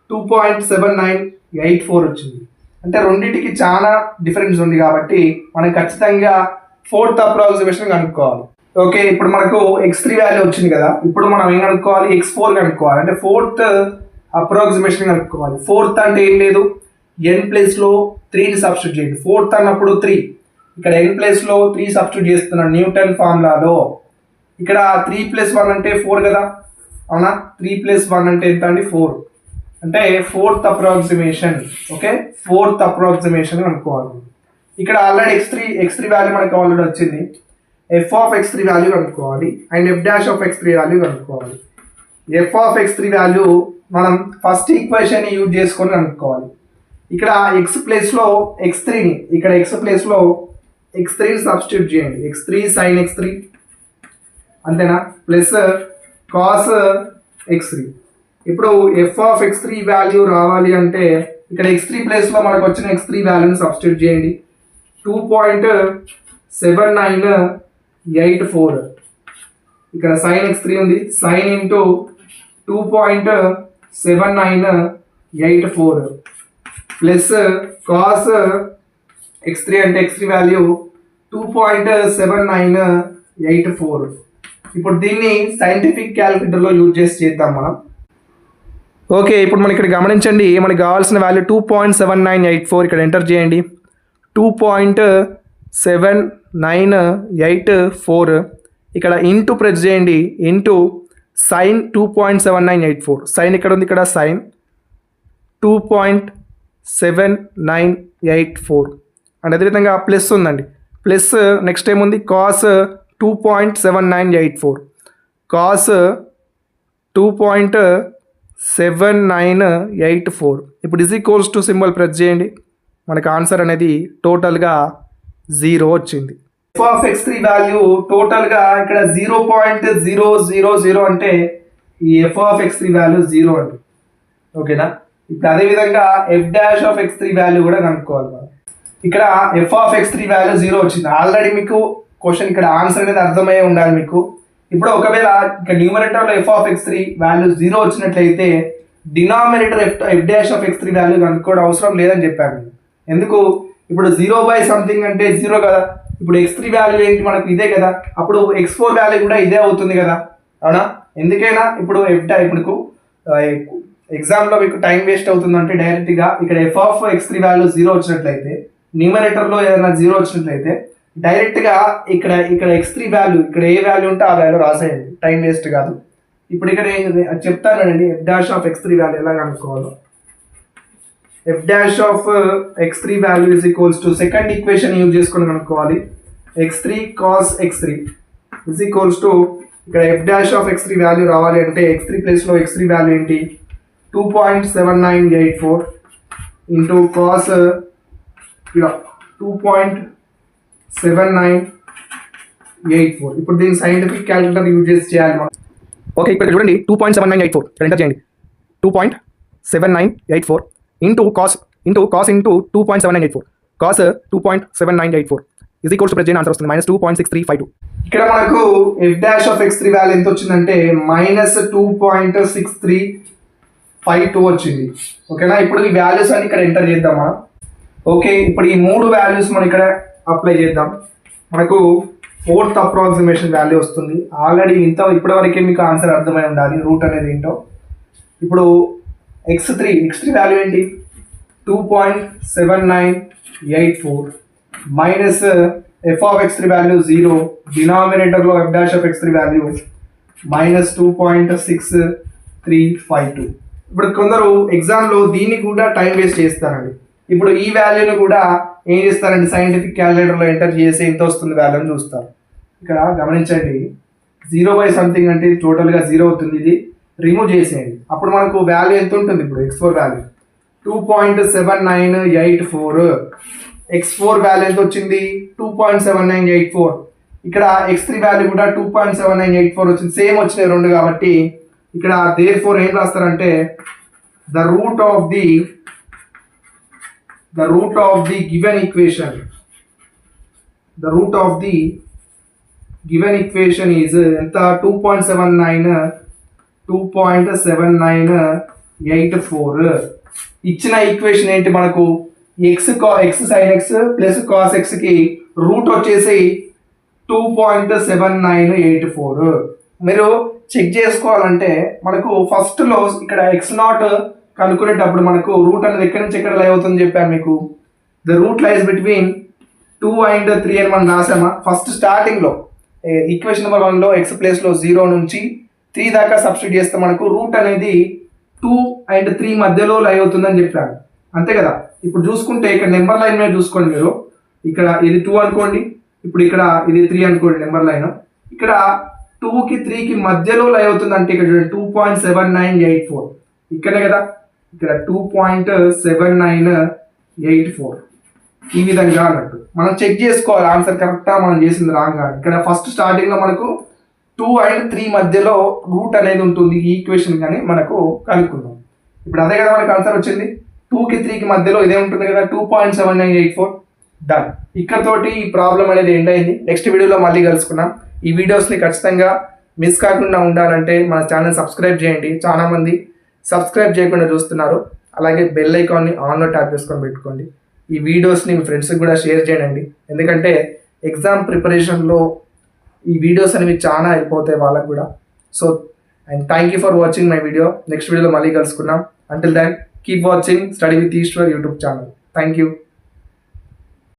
2.7984 వచ్చింది. అంటే రెండింటికి చాలా డిఫరెన్స్ ఉంది కాబట్టి మనం ఖచ్చితంగా ఫోర్త్ అప్రాక్సిమేషన్ కనుక్కోవాలి. ఓకే, ఇప్పుడు మనకు x3 వాల్యూ వచ్చింది కదా. ఇప్పుడు మనం ఏం కనుక్కోవాలి? x4 కనుక్కోవాలి. అంటే ఫోర్త్ అప్రాక్సిమేషన్ కనుక్కోవాలి. ఫోర్త్ అంటే ఏం లేదు, n ప్లేస్లో 3ని సబ్స్టిట్యూట్ చేయండి. ఫోర్త్ అన్నప్పుడు 3, ఇక్కడ n ప్లేస్లో 3 సబ్స్టిట్యూట్ చేస్తున్నాను న్యూటన్ ఫార్ములాలో. ఇక్కడ 3+1 అంటే 4 కదా, అవునా? 3+1 అంటే ఎంత అండి? 4. అంటే fourth approximation. Okay, fourth approximation అనుకోవాలి. ఇక్కడ ఆల్రెడీ x3 వాల్యూ మనకు ఆల్రెడీ వచ్చింది. f ఆఫ్ x3 వాల్యూ కనుక్కోవాలి and f dash of x3 value కనుక్కోవాలి. f ఆఫ్ x3 వాల్యూ మనం ఫస్ట్ ఈక్వేషన్ యూజ్ చేసుకొని కనుక్కోవాలి. ఇక్కడ x ప్లేస్లో x3ని, ఇక్కడ x ప్లేస్లో x3ని సబ్స్టిట్యూట్ చేయండి. x3 sin x3 అంతేనా, ప్లస్ కాస్ x3. ఇప్పుడు f ఆఫ్ x3 వాల్యూ రావాలి అంటే ఇక్కడ x3 ప్లేస్లో మనకు వచ్చిన x3 వాల్యూని సబ్స్టిట్యూట్ చేయండి. 2.7984. ఇక్కడ sin x3 ఉంది, sin into 2.7984 84 plus cos x3 అంటే x3 వాల్యూ 2.7984. ఇప్పుడు దీన్ని సైంటిఫిక్ క్యాలిక్యులేటర్లో యూజ్ చేసి చేద్దాం మనం. ఓకే, ఇప్పుడు మనం ఇక్కడ గమనించండి, మనకి కావాల్సిన వాల్యూ 2.7984. ఇక్కడ ఎంటర్ చేయండి. 2.7984 ఇక్కడ ఇంటూ ప్రెస్ చేయండి. Into sine 2.7984. సైన్ ఇక్కడ ఉంది, ఇక్కడ సైన్ 2.7984 అండ్ అదేవిధంగా ప్లస్ ఉందండి. ప్లస్ నెక్స్ట్ ఏముంది, కాస్ 2.7984. కాస్ 2.7984. ఇప్పుడు is equals to symbol press చేయండి. మనకు ఆన్సర్ అనేది టోటల్గా 0 వచ్చింది. ఎఫ్ ఆఫ్ x3 వాల్యూ టోటల్గా ఇక్కడ 0.000 అంటే ఈ ఎఫ్ ఆఫ్ x3 వాల్యూ 0 అండి. ఓకేనా, ఇప్పుడు అదేవిధంగా F dash of x3 value కూడా కనుక్కోవాలి మనం. ఇక్కడ ఎఫ్ ఆఫ్ x3 వాల్యూ 0 వచ్చింది. ఆల్రెడీ మీకు క్వశ్చన్ ఇక్కడ ఆన్సర్ అనేది అర్థమయ్యే ఉండాలి మీకు. ఇప్పుడు ఒకవేళ ఇక్కడ న్యూమరేటర్లో ఎఫ్ ఆఫ్ x3 వాల్యూ 0 వచ్చినట్లయితే denominator F dash of x3 value కనుక్కోవడం అవసరం లేదని చెప్పాను. ఎందుకు, ఇప్పుడు 0/something అంటే 0 కదా. ఇప్పుడు x3 వాల్యూ ఏంటి మనకు ఇదే కదా, అప్పుడు x4 వాల్యూ కూడా ఇదే అవుతుంది కదా, అవునా. ఎందుకైనా ఇప్పుడు ఇప్పుడు ఎగ్జామ్లో మీకు టైం వేస్ట్ అవుతుందంటే డైరెక్ట్గా ఇక్కడ ఎఫ్ ఆఫ్ x3 వాల్యూ 0 వచ్చినట్లయితే, న్యూమరేటర్లో ఏదైనా 0 వచ్చినట్లయితే డైరెక్ట్గా ఇక్కడ x3 వాల్యూ ఇక్కడ ఏ వాల్యూ ఉంటే ఆ వాల్యూ రాసేయండి, టైం వేస్ట్ కాదు. ఇప్పుడు ఇక్కడ చెప్తానండి F dash of x3 value ఎలా కనుక్కోవాలో. F dash of x3 value is equals to second equation use చేసుకొని కనుక్కోవాలి. x3 cos x3 ఇస్ ఈక్వల్స్ టు ఇక్కడ f dash of x3 value రావాలి అంటే x3 ప్లేస్లో x3 వాల్యూ ఏంటి 2.7984 ఇంటూ కాస్ ఇలా 2.7984. ఇప్పుడు దీన్ని సైంటిఫిక్ క్యాలిక్యులేటర్ యూజ్ చేసి చేయాలి మనం. ఓకే, ఇక్కడ చూడండి 2.7984 ఇక్కడ ఎంటర్ చేయండి. 2.7984 ఇంటూ కాస్ ఇంటూ 2.7984 కాస్ 2.7984 ఇది ఈక్వల్స్ టు ప్రెస్ చేయండి, ఆన్సర్ వస్తుంది -2.6352. ఇక్కడ మనకు F dash of x3 value ఎంత వచ్చిందంటే -2.6352 వచ్చింది. ఓకేనా, ఇప్పుడు ఈ వాల్యూస్ అన్ని ఇక్కడ ఎంటర్ చేద్దామా. ఓకే, ఇప్పుడు ఈ 3 వాల్యూస్ మనం ఇక్కడ అప్లై చేద్దాం. మనకు 4th అప్రాక్సిమేషన్ వాల్యూ వస్తుంది. ఆల్రెడీ ఇప్పటివరకే మీకు ఆన్సర్ అర్థమై ఉండాలి రూట్ అనేది ఏంటో. ఇప్పుడు x3 వాల్యూ ఏంటి 2.7984 minus f of x3 value 0, డినామినేటర్లో f dash of x3 value -2.6352. ఇప్పుడు కొందరు ఎగ్జామ్లో దీన్ని కూడా టైం వేస్ట్ చేస్తారండి. ఇప్పుడు ఈ వాల్యూని కూడా ఏం చేస్తారండి, సైంటిఫిక్ క్యాలిక్యులేటర్లో ఎంటర్ చేసి ఎంత వస్తుంది వాల్యూ అని చూస్తారు. ఇక్కడ గమనించండి 0/something అంటే టోటల్గా 0 అవుతుంది. ఇది రిమూవ్ చేసేయండి. అప్పుడు మనకు వాల్యూ ఎంత ఉంటుంది, ఇప్పుడు x4 వాల్యూ 2.7984. x4 వాల్యూ ఎంత వచ్చింది 2.7984. ఇక్కడ x3 వాల్యూ కూడా 2.7984 వచ్చింది, సేమ్ వచ్చినాయి రెండు కాబట్టి ఇక్కడ therefore ఏం రాస్తారంటే the root of the given equation is ఎంత 2.7984. ఇచ్చిన ఈక్వేషన్ ఏంటి మనకు x sin x plus cos x కి రూట్ వచ్చేసి 2.7984. మీరు చెక్ చేసుకోవాలంటే మనకు ఫస్ట్లో ఇక్కడ x0 కనుక్కునేటప్పుడు మనకు రూట్ అనేది ఎక్కడి నుంచి ఎక్కడ లై అవుతుంది చెప్పాను మీకు. The route lies between 2 and 3 అని మనం రాసామా. ఫస్ట్ స్టార్టింగ్లో ఈక్వేషన్ నెంబర్ 1లో x ప్లేస్లో 0 నుంచి 3 దాకా సబ్స్టిట్యూట్ చేస్తే మనకు రూట్ అనేది 2 and 3 మధ్యలో లై అవుతుందని చెప్పాను, అంతే కదా. ఇప్పుడు చూసుకుంటే ఇక్కడ నెంబర్ లైన్ మీద చూసుకోండి మీరు. ఇక్కడ ఇది 2 అనుకోండి, ఇప్పుడు ఇక్కడ ఇది 3 అనుకోండి నెంబర్ లైన్. ఇక్కడ 2కి 3కి మధ్యలో లై అవుతుంది అంటే ఇక్కడ చూడండి 2.7984 ఇక్కడే కదా, ఇక్కడ 2.7984 ఈ విధంగా అన్నట్టు మనం చెక్ చేసుకోవాలి ఆన్సర్ కరెక్టా మనం చేసింది రాంగ్ అని. ఇక్కడ ఫస్ట్ స్టార్టింగ్లో మనకు 2 and 3 మధ్యలో రూట్ అనేది ఉంటుంది ఈ ఈక్వేషన్ కానీ మనకు కనుక్కుందాం. ఇప్పుడు అదే కదా మనకు ఆన్సర్ వచ్చింది, 2కి 3కి మధ్యలో ఇదే ఉంటుంది కదా 2.7984. డన్. ఇక్కడతోటి ఈ ప్రాబ్లం అనేది ఎండ్ అయింది. నెక్స్ట్ వీడియోలో మళ్ళీ కలుసుకున్నాం. ఈ వీడియోస్ని ఖచ్చితంగా మిస్ కాకుండా ఉండాలంటే మన ఛానల్ సబ్స్క్రైబ్ చేయండి. చాలామంది సబ్స్క్రైబ్ చేయకుండా చూస్తున్నారు. అలాగే బెల్ ఐకాన్ని ఆన్లో ట్యాప్ చేసుకొని పెట్టుకోండి. ఈ వీడియోస్ని మీ ఫ్రెండ్స్కి కూడా షేర్ చేయండి, ఎందుకంటే ఎగ్జామ్ ప్రిపరేషన్లో ఈ వీడియోస్ అనేవి చాలా హెల్ప్ అవుతాయి వాళ్ళకు కూడా. So and thank you for watching my video. Next వీడియోలో మళ్ళీ కలుసుకుందాం. Until then keep watching study with Eshwar YouTube channel. Thank you.